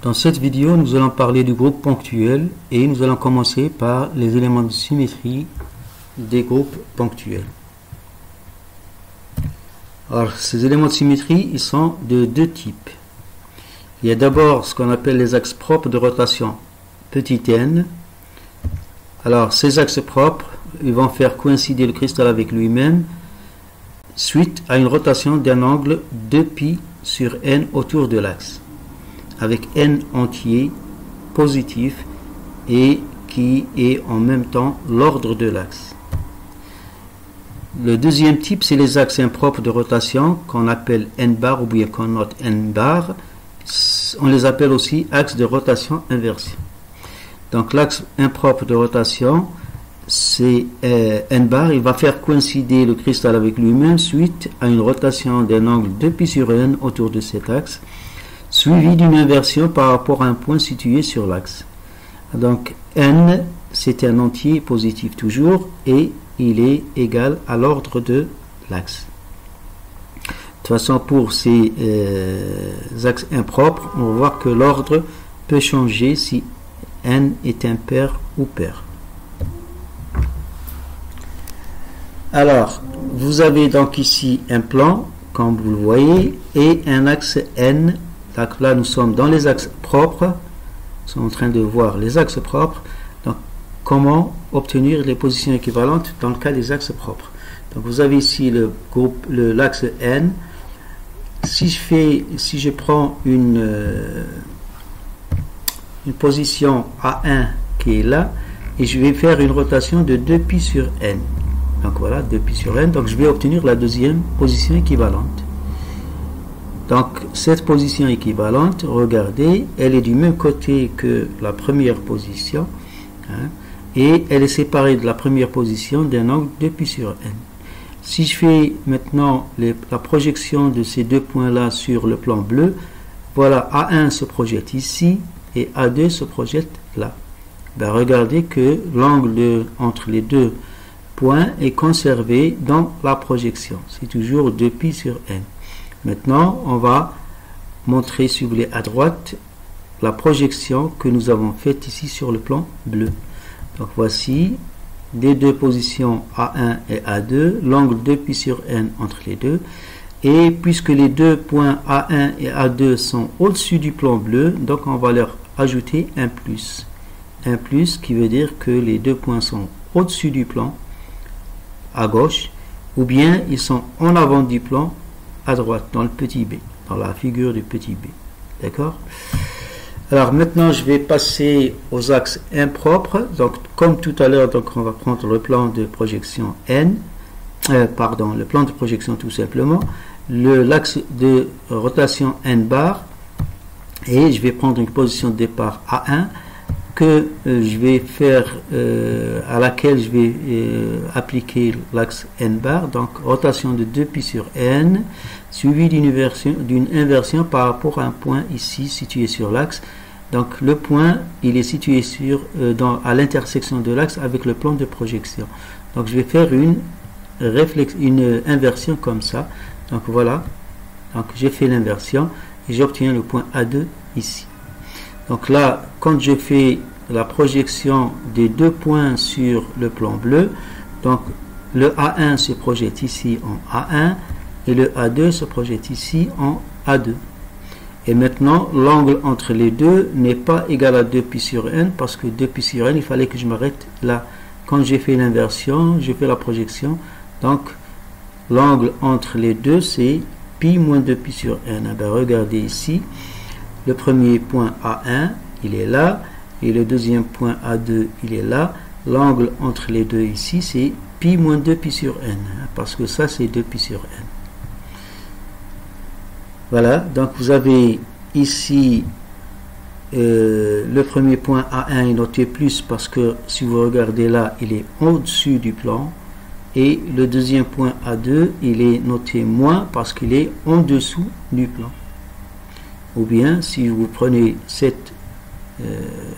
Dans cette vidéo, nous allons parler du groupe ponctuel et nous allons commencer par les éléments de symétrie des groupes ponctuels. Alors, ces éléments de symétrie, ils sont de deux types. Il y a d'abord ce qu'on appelle les axes propres de rotation petit n. Alors, ces axes propres, ils vont faire coïncider le cristal avec lui-même suite à une rotation d'un angle 2π sur n autour de l'axe, avec n entier positif et qui est en même temps l'ordre de l'axe. Le deuxième type, c'est les axes impropres de rotation qu'on appelle n bar ou bien qu'on note n bar. On les appelle aussi axes de rotation inversion. Donc l'axe impropre de rotation, c'est n bar, il va faire coïncider le cristal avec lui-même suite à une rotation d'un angle 2π sur n autour de cet axe, suivi d'une inversion par rapport à un point situé sur l'axe. Donc n, c'est un entier positif toujours et il est égal à l'ordre de l'axe. De toute façon, pour ces axes impropres, on va voir que l'ordre peut changer si n est impair ou pair. Alors, vous avez donc ici un plan, comme vous le voyez, et un axe n. Donc là, nous sommes dans les axes propres. Nous sommes en train de voir les axes propres. Donc, comment obtenir les positions équivalentes dans le cas des axes propres. Donc, vous avez ici l'axe n. Si je prends une position A1 qui est là, et je vais faire une rotation de 2π sur n. Donc voilà, 2π sur n. Donc je vais obtenir la deuxième position équivalente. Donc cette position équivalente, regardez, elle est du même côté que la première position, hein, et elle est séparée de la première position d'un angle 2π sur n. Si je fais maintenant la projection de ces deux points-là sur le plan bleu, voilà, A1 se projette ici et A2 se projette là. Ben, regardez que l'angle entre les deux points est conservé dans la projection. C'est toujours 2π sur n. Maintenant, on va montrer, si vous voulez, à droite, la projection que nous avons faite ici sur le plan bleu. Donc voici les deux positions A1 et A2, l'angle 2π sur n entre les deux, et puisque les deux points A1 et A2 sont au-dessus du plan bleu, donc on va leur ajouter un plus. Un plus qui veut dire que les deux points sont au-dessus du plan à gauche, ou bien ils sont en avant du plan à droite, dans le petit b, dans la figure du petit b. D'accord ? Alors maintenant, je vais passer aux axes impropres. Donc, comme tout à l'heure, donc on va prendre le plan de projection n, le plan de projection tout simplement, l'axe de rotation n bar, et je vais prendre une position de départ A1 que je vais faire, à laquelle je vais appliquer l'axe n bar, donc rotation de 2π sur n, suivi d'une inversion par rapport à un point ici situé sur l'axe. Donc le point, il est situé à l'intersection de l'axe avec le plan de projection. Donc je vais faire une inversion comme ça. Donc voilà, donc j'ai fait l'inversion et j'obtiens le point A2 ici. Donc là, quand je fais la projection des deux points sur le plan bleu, donc le A1 se projette ici en A1 et le A2 se projette ici en A2. Et maintenant, l'angle entre les deux n'est pas égal à 2π sur n, parce que 2π sur n, il fallait que je m'arrête là. Quand j'ai fait l'inversion, j'ai fait la projection, donc l'angle entre les deux, c'est π moins 2π sur n. Eh bien, regardez ici, le premier point A1, il est là, et le deuxième point A2, il est là. L'angle entre les deux ici, c'est π moins 2π sur n, parce que ça, c'est 2π sur n. Voilà, donc vous avez ici le premier point A1 est noté plus parce que si vous regardez là, il est au-dessus du plan. Et le deuxième point A2, il est noté moins parce qu'il est en dessous du plan. Ou bien, si vous prenez cette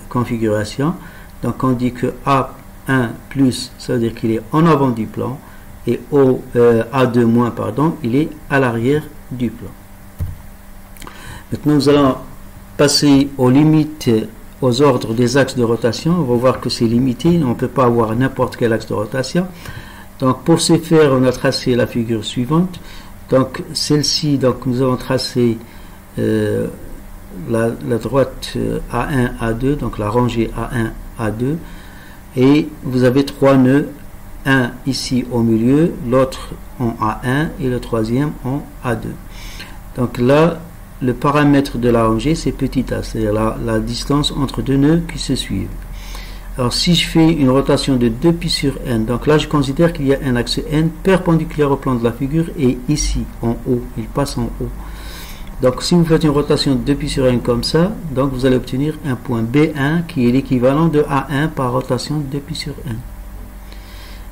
configuration, donc on dit que A1 plus, ça veut dire qu'il est en avant du plan, et A2 moins, pardon, il est à l'arrière du plan. Maintenant, nous allons passer aux limites, aux ordres des axes de rotation. On va voir que c'est limité, on ne peut pas avoir n'importe quel axe de rotation. Donc pour ce faire, on a tracé la figure suivante. Donc celle-ci, donc nous avons tracé la droite A1, A2, donc la rangée A1, A2, et vous avez trois nœuds, un ici au milieu, l'autre en A1 et le troisième en A2. Donc là, le paramètre de la rangée, c'est petit a, c'est-à-dire la distance entre deux nœuds qui se suivent. Alors si je fais une rotation de 2π sur n, donc là je considère qu'il y a un axe n perpendiculaire au plan de la figure et ici en haut, il passe en haut. Donc si vous faites une rotation de 2π sur n comme ça, donc vous allez obtenir un point B1 qui est l'équivalent de A1 par rotation de 2π sur n.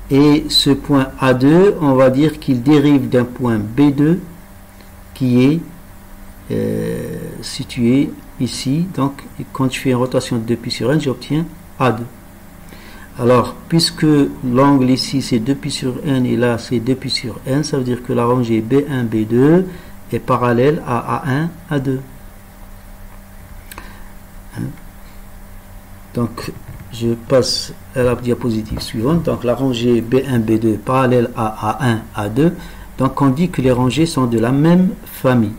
Et ce point A2, on va dire qu'il dérive d'un point B2 qui est situé ici. Donc quand je fais une rotation de 2π sur n, j'obtiens A2. Alors, puisque l'angle ici c'est 2π sur n et là c'est 2π sur n, ça veut dire que la rangée B1, B2 est parallèle à A1, A2. Donc, je passe à la diapositive suivante. Donc, la rangée B1, B2 parallèle à A1, A2. Donc, on dit que les rangées sont de la même famille.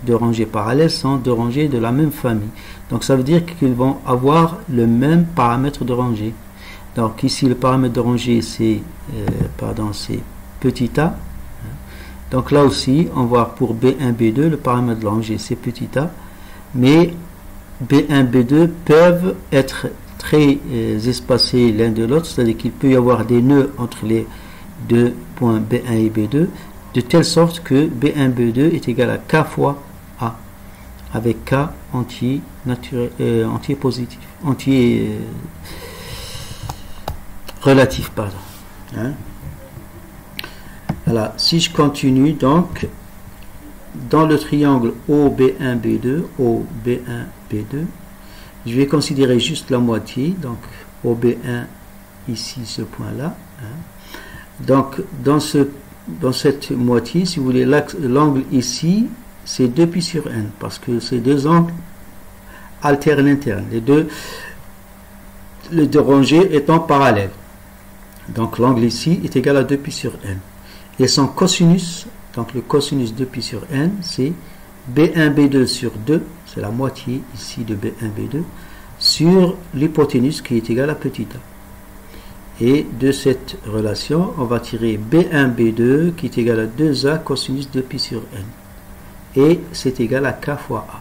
Deux rangées parallèles sont deux rangées de la même famille. Donc ça veut dire qu'ils vont avoir le même paramètre de rangée. Donc ici le paramètre de rangée c'est petit a. Donc là aussi on voit pour B1, B2 le paramètre de rangée c'est petit a. Mais B1, B2 peuvent être très espacés l'un de l'autre, c'est-à-dire qu'il peut y avoir des nœuds entre les deux points B1 et B2, de telle sorte que B1, B2 est égal à K fois A, avec K entier positif, entier relatif, pardon. Voilà, si je continue, donc, dans le triangle OB1, B2, OB1, B2, je vais considérer juste la moitié, donc OB1, ici, ce point-là. Donc, dans cette moitié, si vous voulez, l'angle ici, c'est 2π sur n, parce que ces deux angles alternent internes, les deux rangées étant parallèles. Donc l'angle ici est égal à 2π sur n. Et son cosinus, donc le cosinus 2π sur n, c'est B1, B2 sur 2, c'est la moitié ici de B1, B2, sur l'hypoténuse qui est égal à petit a. Et de cette relation, on va tirer B1, B2 qui est égal à 2A cosinus 2π sur n. Et c'est égal à K fois A.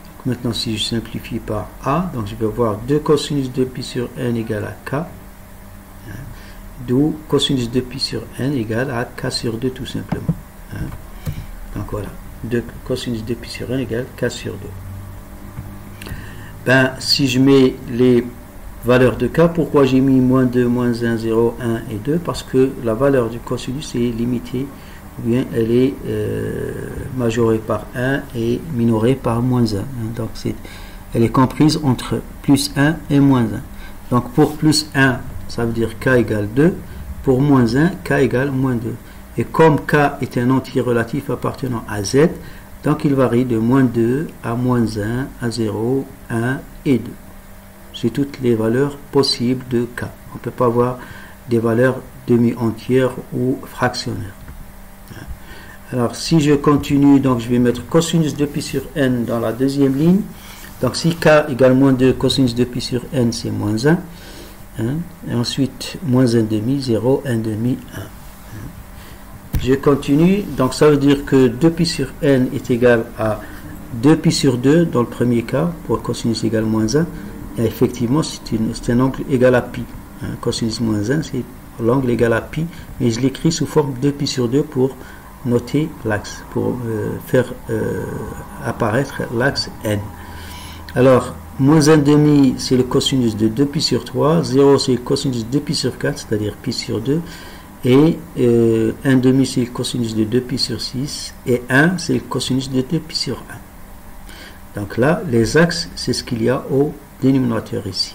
Donc maintenant, si je simplifie par A, donc je vais avoir 2 cosinus 2π sur n égale à K. D'où cosinus 2π sur n égale à K sur 2 tout simplement. Donc voilà, 2 cosinus 2π sur n égale K sur 2. Ben, si je mets les valeur de K, pourquoi j'ai mis moins 2, moins 1, 0, 1 et 2? Parce que la valeur du cosinus est limitée, ou bien elle est majorée par 1 et minorée par moins 1. Donc elle est comprise entre plus 1 et moins 1. Donc pour plus 1, ça veut dire K égale 2. Pour moins 1, K égale moins 2. Et comme K est un entier relatif appartenant à Z, donc il varie de moins 2 à moins 1, à 0, 1 et 2. C'est toutes les valeurs possibles de K. On ne peut pas avoir des valeurs demi-entières ou fractionnaires. Alors, si je continue, donc je vais mettre cosinus 2π sur n dans la deuxième ligne. Donc, si K égale moins 2, cosinus 2π sur n, c'est moins 1. Et ensuite, moins 1 demi, 0, 1 demi, 1. Je continue. Donc, ça veut dire que 2π sur n est égal à 2π sur 2 dans le premier cas, pour cosinus égale moins 1. Et effectivement, c'est un angle égal à pi. Cosinus moins 1, c'est l'angle égal à pi. Mais je l'écris sous forme 2π sur 2 pour noter l'axe, pour faire apparaître l'axe n. Alors, moins 1 demi, c'est le cosinus de 2π sur 3. 0, c'est le cosinus de 2π sur 4, c'est-à-dire pi sur 2. Et 1 demi, c'est le cosinus de 2π sur 6. Et 1, c'est le cosinus de 2π sur 1. Donc là, les axes, c'est ce qu'il y a au dénominateur ici.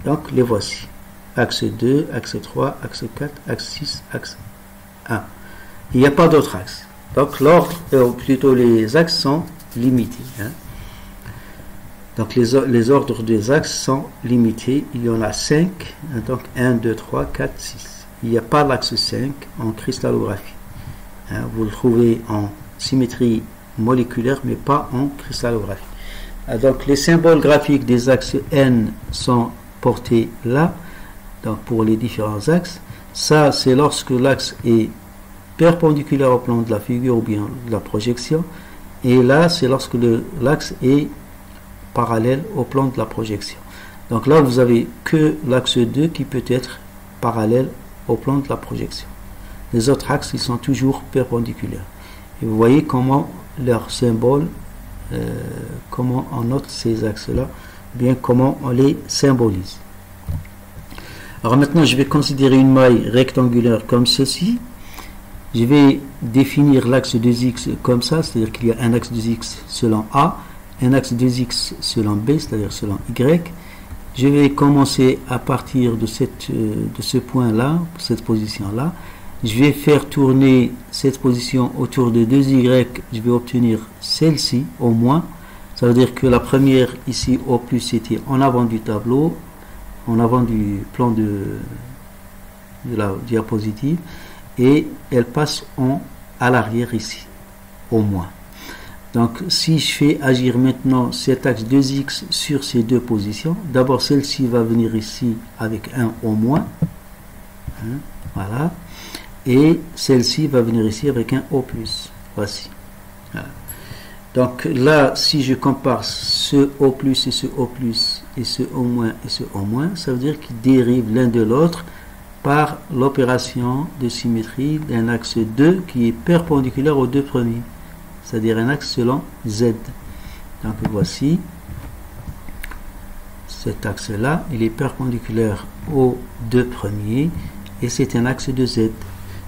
Donc les voici. Axe 2, axe 3, axe 4, axe 6, axe 1. Il n'y a pas d'autres axes. Donc l'ordre, plutôt les axes sont limités. Hein. Donc les ordres des axes sont limités. Il y en a 5. Hein, donc 1, 2, 3, 4, 6. Il n'y a pas l'axe 5 en cristallographie. Hein, vous le trouvez en symétrie moléculaire, mais pas en cristallographie. Donc les symboles graphiques des axes N sont portés là, donc pour les différents axes. Ça, c'est lorsque l'axe est perpendiculaire au plan de la figure ou bien de la projection. Et là, c'est lorsque l'axe est parallèle au plan de la projection. Donc là, vous avez que l'axe 2 qui peut être parallèle au plan de la projection. Les autres axes, ils sont toujours perpendiculaires. Et vous voyez comment leurs symboles, comment on note ces axes-là, bien comment on les symbolise. Alors maintenant, je vais considérer une maille rectangulaire comme ceci. Je vais définir l'axe 2x comme ça, c'est-à-dire qu'il y a un axe 2x selon A, un axe 2x selon B, c'est-à-dire selon Y. Je vais commencer à partir de ce point-là, cette position-là. Je vais faire tourner cette position autour de 2y, je vais obtenir celle-ci au moins. Ça veut dire que la première ici au plus était en avant du tableau, en avant du plan de la diapositive, et elle passe à l'arrière ici, au moins. Donc si je fais agir maintenant cet axe 2x sur ces deux positions, d'abord celle-ci va venir ici avec un au moins, hein, voilà. Et celle-ci va venir ici avec un O+. Voici. Voilà. Donc là, si je compare ce O+, et ce O+, et ce O- et ce O-, ça veut dire qu'ils dérivent l'un de l'autre par l'opération de symétrie d'un axe 2 qui est perpendiculaire aux deux premiers. C'est-à-dire un axe selon Z. Donc voici. Cet axe-là, il est perpendiculaire aux deux premiers et c'est un axe de Z.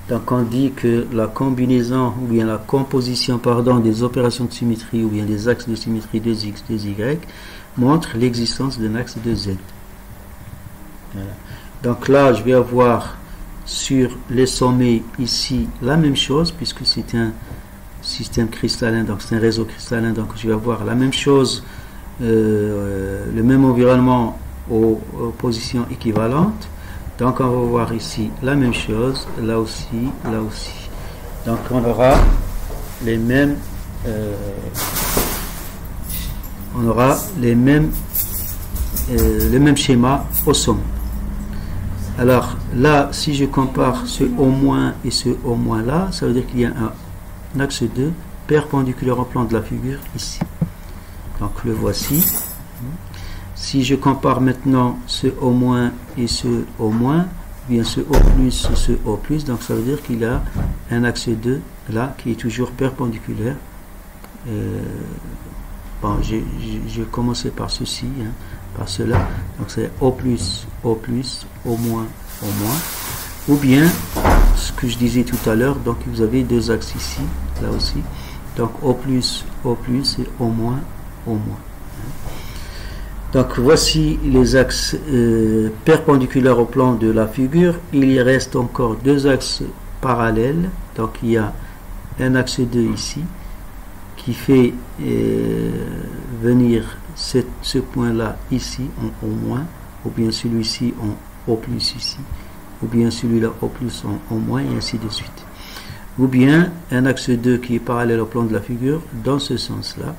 Donc on dit que la combinaison ou bien la composition des opérations de symétrie ou bien des axes de symétrie 2x, 2y montre l'existence d'un axe de Z. Voilà. Donc là je vais avoir sur les sommets ici la même chose puisque c'est un système cristallin, donc c'est un réseau cristallin, donc je vais avoir la même chose, le même environnement aux positions équivalentes. Donc on va voir ici la même chose, là aussi, là aussi. Donc on aura les mêmes, le même schéma au sommet. Alors là, si je compare ce O- et ce O- là, ça veut dire qu'il y a un axe 2 perpendiculaire au plan de la figure ici. Donc le voici. Si je compare maintenant ce O- et ce O-, bien ce O+, et ce O+, donc ça veut dire qu'il y a un axe 2 là qui est toujours perpendiculaire. Bon, je commençais par ceci, hein, par cela. Donc c'est O+, O+, O-, O-. Ou bien, ce que je disais tout à l'heure, donc vous avez deux axes ici, là aussi. Donc O+, O+, et O-, O-. Donc voici les axes perpendiculaires au plan de la figure. Il y reste encore deux axes parallèles. Donc il y a un axe 2 ici qui fait venir ce point-là ici en O-, ou bien celui-ci en O+ ici, ou bien celui-là O+ en O-, et ainsi de suite. Ou bien un axe 2 qui est parallèle au plan de la figure dans ce sens-là.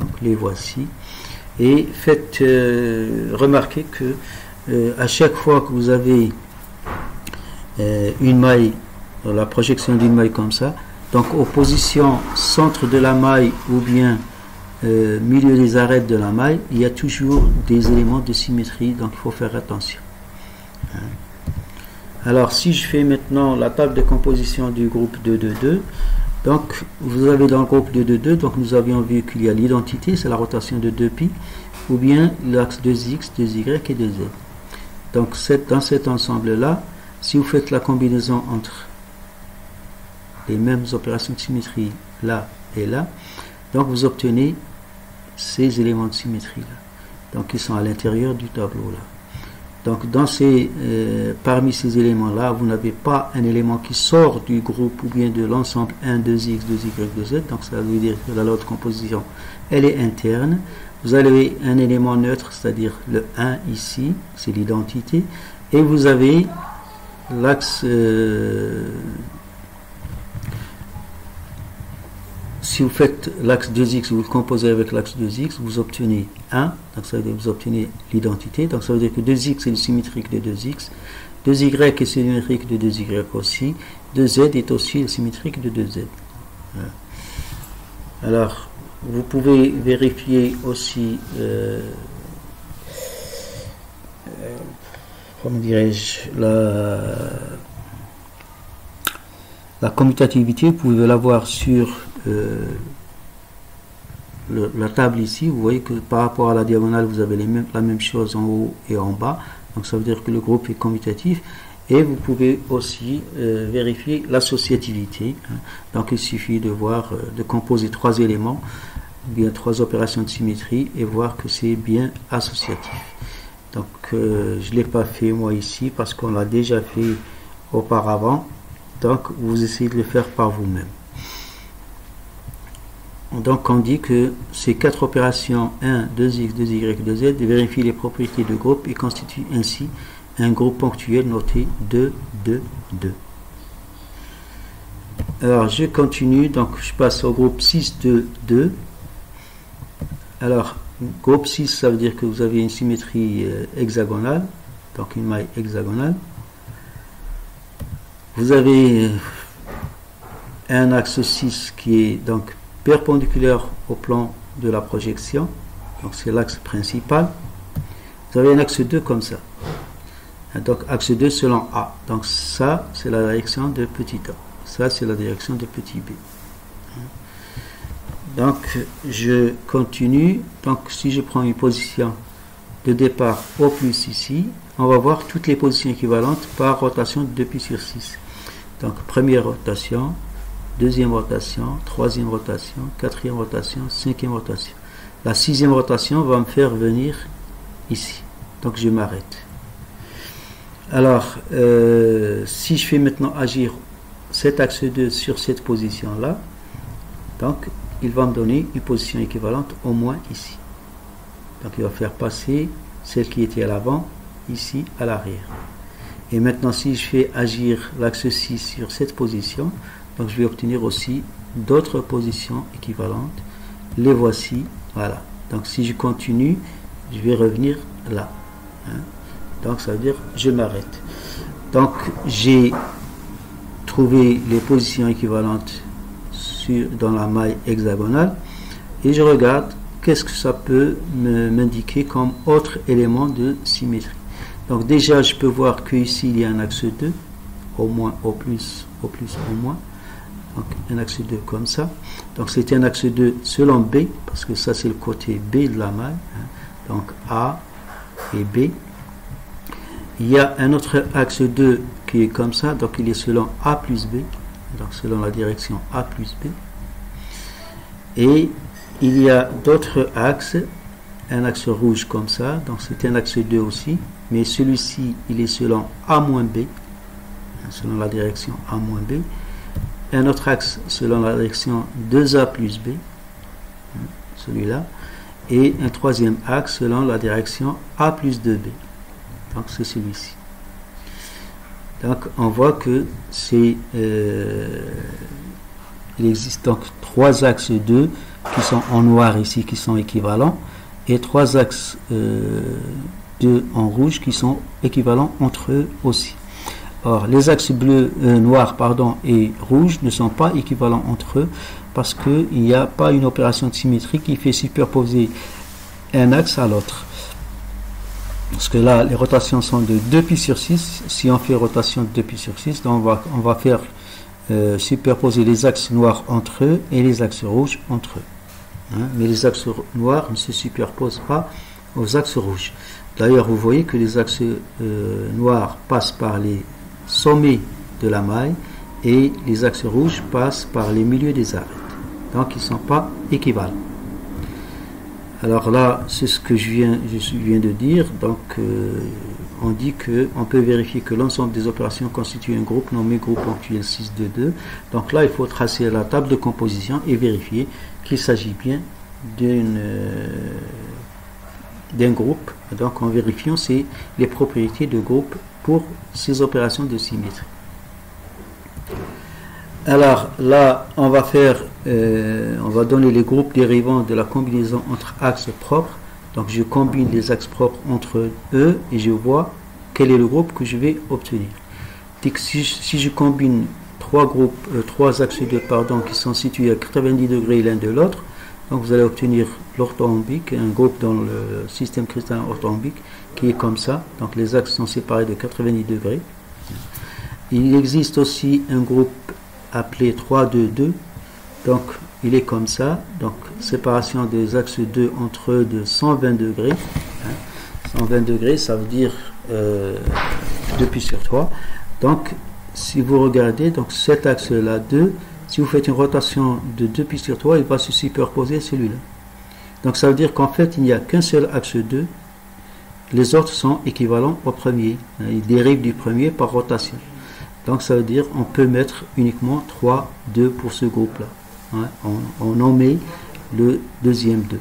Donc les voici. Et faites remarquer que à chaque fois que vous avez une maille, la projection d'une maille comme ça, donc aux positions centre de la maille ou bien milieu des arêtes de la maille, il y a toujours des éléments de symétrie, donc il faut faire attention. Hein. Alors si je fais maintenant la table de composition du groupe 2-2-2, donc vous avez dans le groupe 2-2-2, donc nous avions vu qu'il y a l'identité, c'est la rotation de 2π, ou bien l'axe 2x, 2y et 2z. Donc dans cet ensemble-là, si vous faites la combinaison entre les mêmes opérations de symétrie là et là, donc vous obtenez ces éléments de symétrie là. Donc ils sont à l'intérieur du tableau là. Donc parmi ces éléments-là, vous n'avez pas un élément qui sort du groupe ou bien de l'ensemble 1, 2x, 2y, 2z. Donc ça veut dire que la loi de composition, elle est interne. Vous avez un élément neutre, c'est-à-dire le 1 ici, c'est l'identité. Et vous avez l'axe... si vous faites l'axe 2x, vous le composez avec l'axe 2x, vous obtenez 1, donc ça veut dire que vous obtenez l'identité, donc ça veut dire que 2x est symétrique de 2x, 2y est symétrique de 2y aussi, 2z est aussi symétrique de 2z. Voilà. Alors, vous pouvez vérifier aussi, comment dirais-je, la commutativité, vous pouvez la voir sur la table ici. Vous voyez que par rapport à la diagonale, vous avez la même chose en haut et en bas. Donc ça veut dire que le groupe est commutatif. Et vous pouvez aussi vérifier l'associativité. Donc il suffit de voir, de composer 3 éléments, bien 3 opérations de symétrie, et voir que c'est bien associatif. Donc je ne l'ai pas fait moi ici parce qu'on l'a déjà fait auparavant. Donc vous essayez de le faire par vous-même. Donc on dit que ces 4 opérations 1, 2x, 2y, 2z vérifient les propriétés de groupe et constituent ainsi un groupe ponctuel noté 2, 2, 2. Alors je continue, donc je passe au groupe 6, 2, 2. Alors groupe 6, ça veut dire que vous avez une symétrie hexagonale, donc une maille hexagonale. Vous avez un axe 6 qui est donc perpendiculaire au plan de la projection, donc c'est l'axe principal. Vous avez un axe 2 comme ça, donc axe 2 selon A, donc ça c'est la direction de petit a, ça c'est la direction de petit b. Donc je continue, donc si je prends une position de départ au plus ici, on va voir toutes les positions équivalentes par rotation de 2π sur 6. Donc première rotation, deuxième rotation, troisième rotation, quatrième rotation, cinquième rotation. La 6e rotation va me faire venir ici. Donc je m'arrête. Alors, si je fais maintenant agir cet axe 2 sur cette position-là, donc il va me donner une position équivalente au moins ici. Donc il va faire passer celle qui était à l'avant, ici à l'arrière. Et maintenant, si je fais agir l'axe 6 sur cette position, donc je vais obtenir aussi d'autres positions équivalentes. Les voici, voilà. Donc si je continue, je vais revenir là. Donc ça veut dire je m'arrête. Donc j'ai trouvé les positions équivalentes dans la maille hexagonale et je regarde qu'est-ce que ça peut m'indiquer comme autre élément de symétrie. Donc déjà je peux voir qu'ici il y a un axe 2, au moins, au plus, au moins. Donc un axe 2 comme ça. Donc c'est un axe 2 selon B, parce que ça c'est le côté B de la maille. Donc A et B. Il y a un autre axe 2 qui est comme ça, donc il est selon A plus B, donc selon la direction A plus B. Et il y a d'autres axes, un axe rouge comme ça, donc c'est un axe 2 aussi, mais celui-ci il est selon A moins B, selon la direction A moins B. Un autre axe selon la direction 2A plus B, celui-là, et un troisième axe selon la direction A plus 2B. Donc c'est celui-ci. Donc on voit que c'est il existe donc 3 axes 2 qui sont en noir ici, qui sont équivalents, et 3 axes 2 en rouge qui sont équivalents entre eux aussi. Or les axes noirs et rouges ne sont pas équivalents entre eux parce qu'il n'y a pas une opération de symétrie qui fait superposer un axe à l'autre. Parce que là, les rotations sont de 2π sur 6. Si on fait rotation de 2π sur 6, donc on va faire superposer les axes noirs entre eux et les axes rouges entre eux. Mais les axes noirs ne se superposent pas aux axes rouges. D'ailleurs, vous voyez que les axes noirs passent par les sommets de la maille et les axes rouges passent par les milieux des arêtes. Donc, ils ne sont pas équivalents. Alors là, c'est ce que je viens de dire. Donc, on dit qu'on peut vérifier que l'ensemble des opérations constitue un groupe nommé groupe ponctuel 6 de 2. Donc là, il faut tracer la table de composition et vérifier qu'il s'agit bien d'un groupe. Donc, en vérifiant les propriétés de groupe pour ces opérations de symétrie. Alors là, on va donner les groupes dérivants de la combinaison entre axes propres. Donc je combine les axes propres entre eux et je vois quel est le groupe que je vais obtenir. Si je combine trois axes qui sont situés à 90 degrés l'un de l'autre, donc vous allez obtenir l'orthorhombique, un groupe dans le système cristallin orthorhombique qui est comme ça. Donc les axes sont séparés de 90 degrés. Il existe aussi un groupe appelé 3, 2, 2. Donc il est comme ça. Donc séparation des axes 2 entre eux de 120 degrés. 120 degrés, ça veut dire 2 pi sur 3. Donc si vous regardez, donc cet axe-là 2, si vous faites une rotation de 2 pi sur 3, il va se superposer à celui-là. Donc ça veut dire qu'en fait il n'y a qu'un seul axe 2. Les autres sont équivalents au premier. Ils dérivent du premier par rotation. Donc ça veut dire qu'on peut mettre uniquement 3, 2 pour ce groupe-là. On omet le deuxième 2.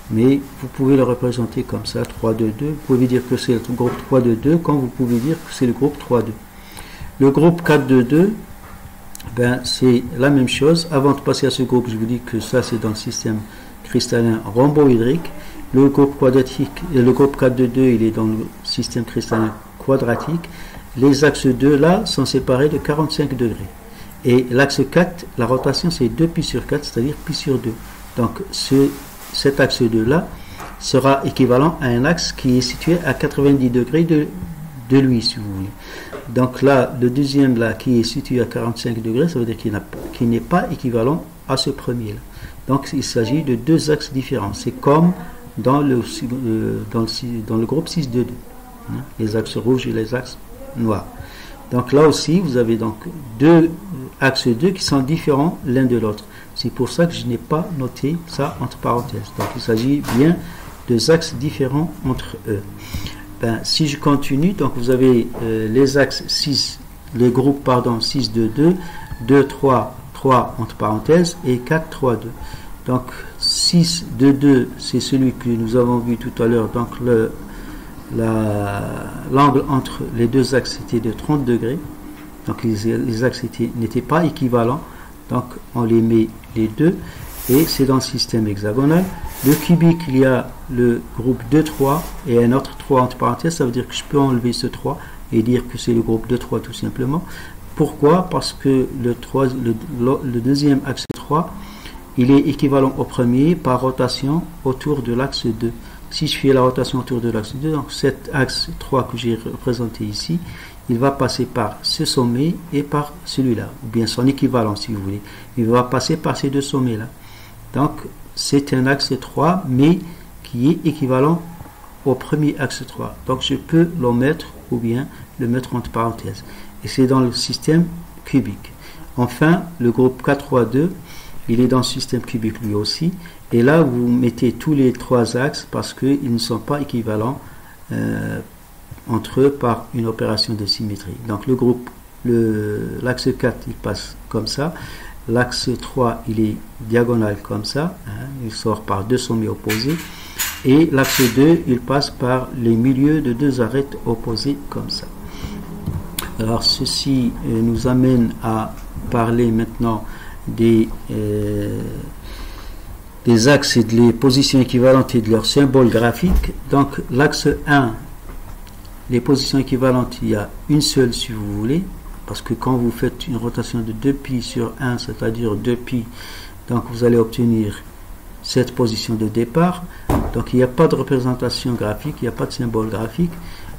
Mais vous pouvez le représenter comme ça, 3, 2, 2. Vous pouvez dire que c'est le groupe 3, 2, 2, comme vous pouvez dire que c'est le groupe 3, 2. Le groupe 4, 2, 2, c'est la même chose. Avant de passer à ce groupe, je vous dis que ça c'est dans le système cristallin rhomboédrique. Le groupe quadratique, et le groupe 4, 2, 2, il est dans le système cristallin quadratique. Les axes 2 là sont séparés de 45 degrés. Et l'axe 4, la rotation c'est 2 pi sur 4, c'est-à-dire pi sur 2. Donc cet axe 2 là sera équivalent à un axe qui est situé à 90 degrés de lui, si vous voulez. Donc là, le deuxième là qui est situé à 45 degrés, ça veut dire qu'il n'est pas équivalent à ce premier là. Donc il s'agit de deux axes différents. C'est comme dans le groupe 6 de 2. Les axes rouges et les axes noirs. Donc là aussi, vous avez donc deux axes 2 qui sont différents l'un de l'autre. C'est pour ça que je n'ai pas noté ça entre parenthèses. Donc il s'agit bien de deux axes différents entre eux. Si je continue, donc vous avez les axes 6, le groupe 6 de 2, 2, 3, 3 entre parenthèses et 4, 3, 2. Donc 6 de 2, c'est celui que nous avons vu tout à l'heure. Donc l'angle entre les deux axes était de 30 degrés. Donc les axes n'étaient pas équivalents. Donc on les met les deux. Et c'est dans le système hexagonal. Le cubique, il y a le groupe 2, 3 et un autre 3 entre parenthèses. Ça veut dire que je peux enlever ce 3 et dire que c'est le groupe 2, 3 tout simplement. Pourquoi? Parce que le deuxième axe 3, il est équivalent au premier par rotation autour de l'axe 2. Si je fais la rotation autour de l'axe 2, donc cet axe 3 que j'ai représenté ici, il va passer par ce sommet et par celui-là, ou bien son équivalent si vous voulez. Il va passer par ces deux sommets-là. Donc c'est un axe 3, mais qui est équivalent au premier axe 3. Donc je peux l'omettre ou bien le mettre entre parenthèses. Et c'est dans le système cubique. Enfin, le groupe 4, 3, 2, il est dans le système cubique lui aussi. Et là, vous mettez tous les trois axes parce qu'ils ne sont pas équivalents entre eux par une opération de symétrie. Donc l'axe 4, il passe comme ça. L'axe 3, il est diagonal comme ça. Il sort par deux sommets opposés. Et l'axe 2, il passe par les milieux de deux arêtes opposées comme ça. Alors ceci nous amène à parler maintenant des axes et des positions équivalentes et de leurs symboles graphiques. Donc l'axe 1, les positions équivalentes, il y a une seule si vous voulez, parce que quand vous faites une rotation de 2 pi sur 1, c'est-à-dire 2 pi, donc vous allez obtenir cette position de départ. Donc il n'y a pas de représentation graphique, il n'y a pas de symbole graphique.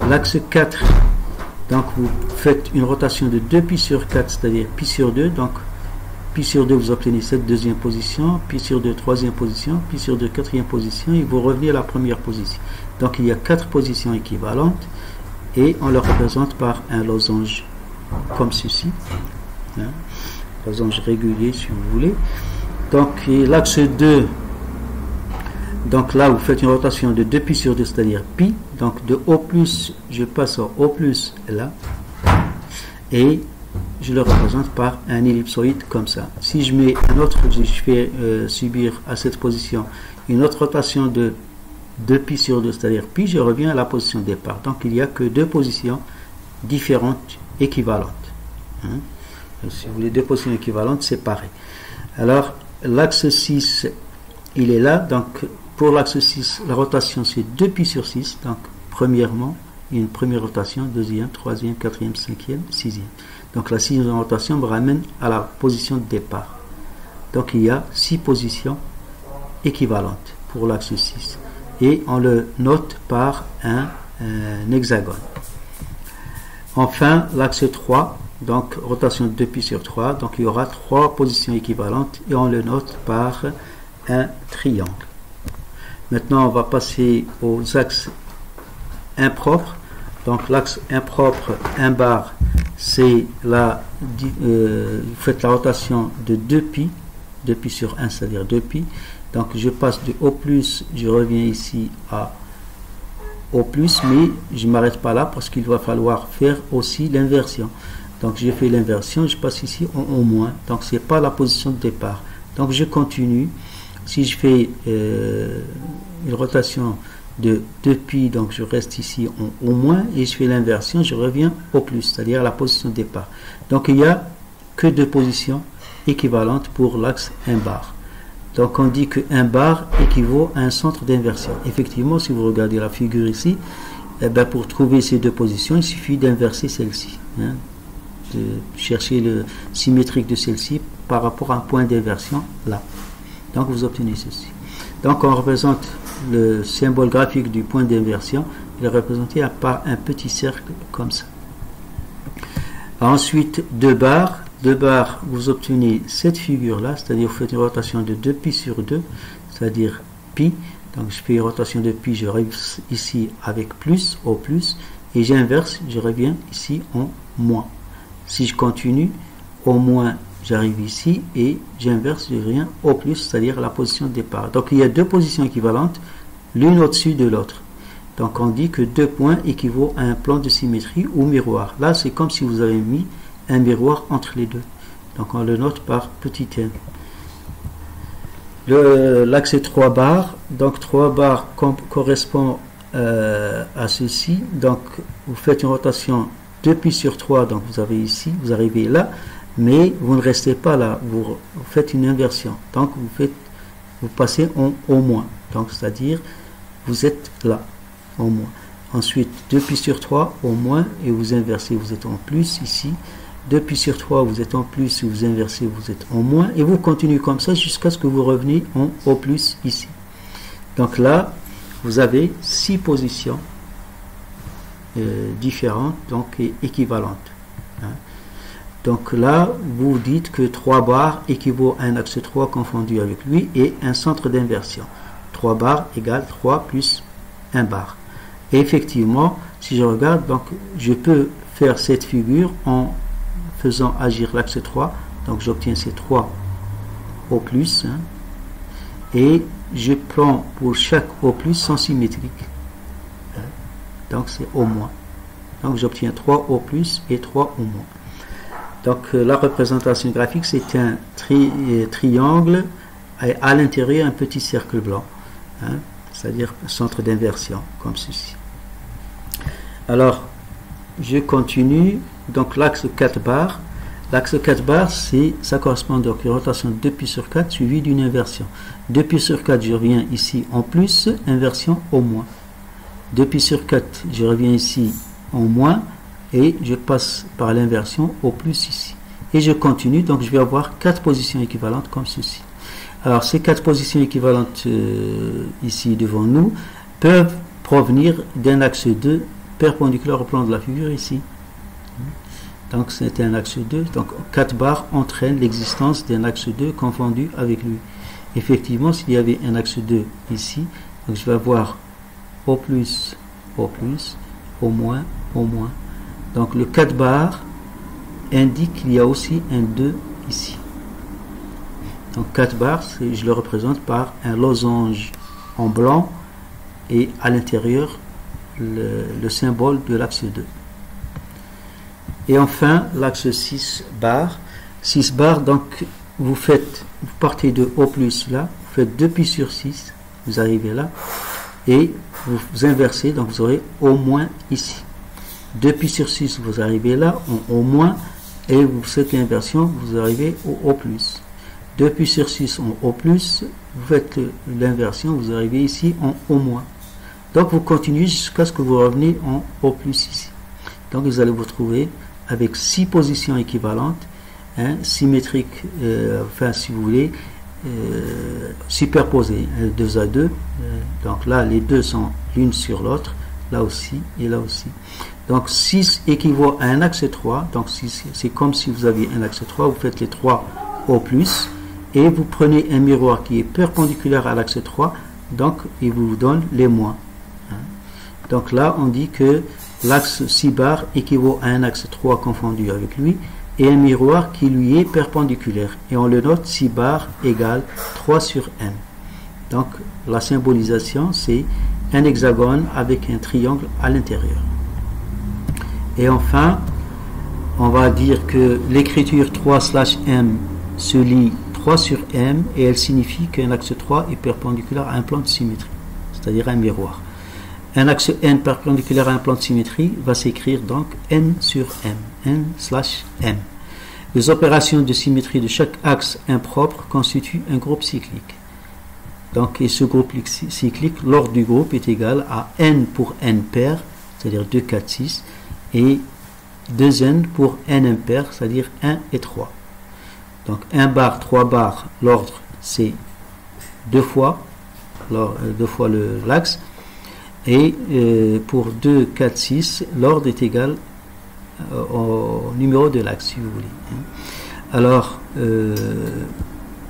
L'axe 4, donc vous faites une rotation de 2 pi sur 4, c'est-à-dire pi sur 2, donc pi sur 2 vous obtenez cette deuxième position, pi sur 2 troisième position, pi sur 2 quatrième position, et vous revenez à la première position. Donc il y a 4 positions équivalentes, et on le représente par un losange comme ceci, losange régulier si vous voulez. Donc l'axe 2, Donc là, vous faites une rotation de 2 pi sur 2, c'est-à-dire pi. Donc de O+, je passe au O+, là. Et je le représente par un ellipsoïde comme ça. Si je mets un autre, je fais subir à cette position une autre rotation de 2 pi sur 2, c'est-à-dire pi, je reviens à la position de départ. Donc il n'y a que deux positions différentes, équivalentes. Hein? Si vous voulez deux positions équivalentes, c'est pareil. Alors, l'axe 6, il est là. Donc, pour l'axe 6, la rotation, c'est 2 pi sur 6. Donc, premièrement, une première rotation, deuxième, troisième, quatrième, cinquième, sixième. Donc, la sixième rotation me ramène à la position de départ. Donc, il y a 6 positions équivalentes pour l'axe 6. Et on le note par un hexagone. Enfin, l'axe 3, donc rotation de 2 pi sur 3, donc il y aura 3 positions équivalentes et on le note par un triangle. Maintenant, on va passer aux axes impropres. Donc l'axe impropre, 1 bar, c'est là, vous faites la rotation de 2 pi sur 1, c'est-à-dire 2 pi. Donc je passe de O+, je reviens ici à O+, mais je ne m'arrête pas là parce qu'il va falloir faire aussi l'inversion. Donc je fais l'inversion, je passe ici en O-, donc ce n'est pas la position de départ. Donc je continue. Si je fais une rotation de 2 pi, donc je reste ici en O- et je fais l'inversion, je reviens au plus, c'est-à-dire à la position de départ. Donc il n'y a que deux positions équivalentes pour l'axe 1 bar. Donc on dit que 1 bar équivaut à un centre d'inversion. Effectivement, si vous regardez la figure ici, eh ben, pour trouver ces deux positions, il suffit d'inverser celle-ci, hein, de chercher le symétrique de celle-ci par rapport à un point d'inversion là. Donc vous obtenez ceci. Donc on représente le symbole graphique du point d'inversion, il est représenté par un petit cercle comme ça. Ensuite, 2 barres. 2 barres, vous obtenez cette figure-là, c'est-à-dire vous faites une rotation de 2 pi sur 2, c'est-à-dire pi. Donc je fais une rotation de pi, je arrive ici avec plus, au plus, et j'inverse, je reviens ici en moins. Si je continue, au moins, j'arrive ici et j'inverse, je reviens au plus, c'est-à-dire la position de départ. Donc il y a deux positions équivalentes, l'une au-dessus de l'autre. Donc on dit que 2 points équivaut à un plan de symétrie ou miroir. Là, c'est comme si vous avez mis un miroir entre les deux. Donc on le note par petit m. L'axe 3 barres. Donc 3 barres correspond à ceci. Donc vous faites une rotation 2 pi sur 3. Donc vous avez ici, vous arrivez là, mais vous ne restez pas là. Vous faites une inversion. Donc vous passez en au-. Donc c'est-à-dire vous êtes là, au-. Ensuite 2 pi sur 3 au-, et vous inversez, vous êtes en plus ici. 2 pi sur 3, vous êtes en plus, vous inversez, vous êtes en moins, et vous continuez comme ça jusqu'à ce que vous reveniez en au plus ici. Donc là, vous avez 6 positions différentes, donc équivalentes. Hein. Donc là, vous dites que 3 barres équivaut à un axe 3 confondu avec lui et un centre d'inversion. 3 barres égale 3 plus 1 bar. Et effectivement, si je regarde, donc je peux faire cette figure en faisant agir l'axe 3, donc j'obtiens ces 3 au plus, hein, et je prends pour chaque au plus son symétrique, hein, donc c'est au-. Donc j'obtiens 3 au plus et 3 au-. Donc la représentation graphique, c'est un triangle et à l'intérieur un petit cercle blanc, hein, c'est-à-dire un centre d'inversion comme ceci. Alors je continue. Donc l'axe 4 barres, l'axe 4 barres, ça correspond donc à une rotation de 2 pi sur 4 suivie d'une inversion. 2 pi sur 4, je reviens ici en plus, inversion au-. 2 pi sur 4, je reviens ici en moins, et je passe par l'inversion au plus ici. Et je continue, donc je vais avoir 4 positions équivalentes comme ceci. Alors ces 4 positions équivalentes ici devant nous peuvent provenir d'un axe 2 perpendiculaire au plan de la figure ici. Donc c'est un axe 2, donc 4 barres entraînent l'existence d'un axe 2 confondu avec lui. Effectivement, s'il y avait un axe 2 ici, donc je vais avoir au plus, au moins, au moins. Donc le 4 barres indique qu'il y a aussi un 2 ici. Donc 4 barres, je le représente par un losange en blanc et à l'intérieur le symbole de l'axe 2. Et enfin l'axe 6 bar. 6 bar, donc vous partez de O plus là, vous faites 2 pi sur 6, vous arrivez là, et vous inversez, donc vous aurez au moins ici. 2 pi sur 6, vous arrivez là, en au moins, et vous faites l'inversion, vous arrivez au O plus. 2 pi sur 6 en O plus, vous faites l'inversion, vous arrivez ici en O moins. Donc vous continuez jusqu'à ce que vous reveniez en O plus ici. Donc vous allez vous trouver avec 6 positions équivalentes, hein, symétriques, enfin si vous voulez, superposées, 2 à 2. Donc là, les deux sont l'une sur l'autre, là aussi et là aussi. Donc 6 équivaut à un axe 3, donc c'est comme si vous aviez un axe 3, vous faites les 3 au plus, et vous prenez un miroir qui est perpendiculaire à l'axe 3, donc il vous donne les moins. Donc là, on dit que l'axe 6 bar équivaut à un axe 3 confondu avec lui, et un miroir qui lui est perpendiculaire. Et on le note, 6 bar égale 3 sur m. Donc la symbolisation, c'est un hexagone avec un triangle à l'intérieur. Et enfin, on va dire que l'écriture 3/m se lit 3 sur m, et elle signifie qu'un axe 3 est perpendiculaire à un plan de symétrie, c'est-à-dire un miroir. Un axe n perpendiculaire à un plan de symétrie va s'écrire donc n sur m, n/m. Les opérations de symétrie de chaque axe impropre constituent un groupe cyclique. Donc, et ce groupe cyclique, l'ordre du groupe est égal à n pour n pair, c'est-à-dire 2, 4, 6, et 2n pour n impair, c'est-à-dire 1 et 3. Donc 1 bar, 3 bar, l'ordre c'est 2 fois l'axe, et pour 2, 4, 6, l'ordre est égal au numéro de l'axe, si vous voulez. Alors,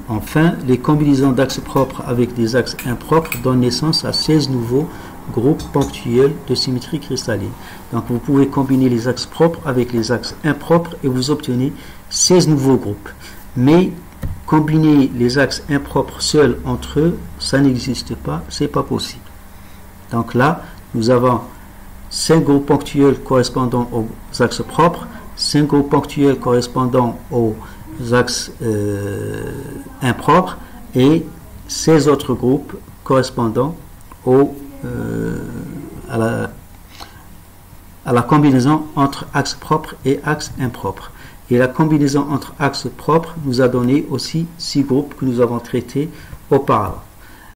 enfin, les combinaisons d'axes propres avec des axes impropres donnent naissance à 16 nouveaux groupes ponctuels de symétrie cristalline. Donc vous pouvez combiner les axes propres avec les axes impropres et vous obtenez 16 nouveaux groupes. Mais combiner les axes impropres seuls entre eux, ça n'existe pas, c'est pas possible. Donc là, nous avons 5 groupes ponctuels correspondant aux axes propres, 5 groupes ponctuels correspondant aux axes impropres, et 16 autres groupes correspondant à la combinaison entre axes propres et axes impropres. Et la combinaison entre axes propres nous a donné aussi 6 groupes que nous avons traités auparavant.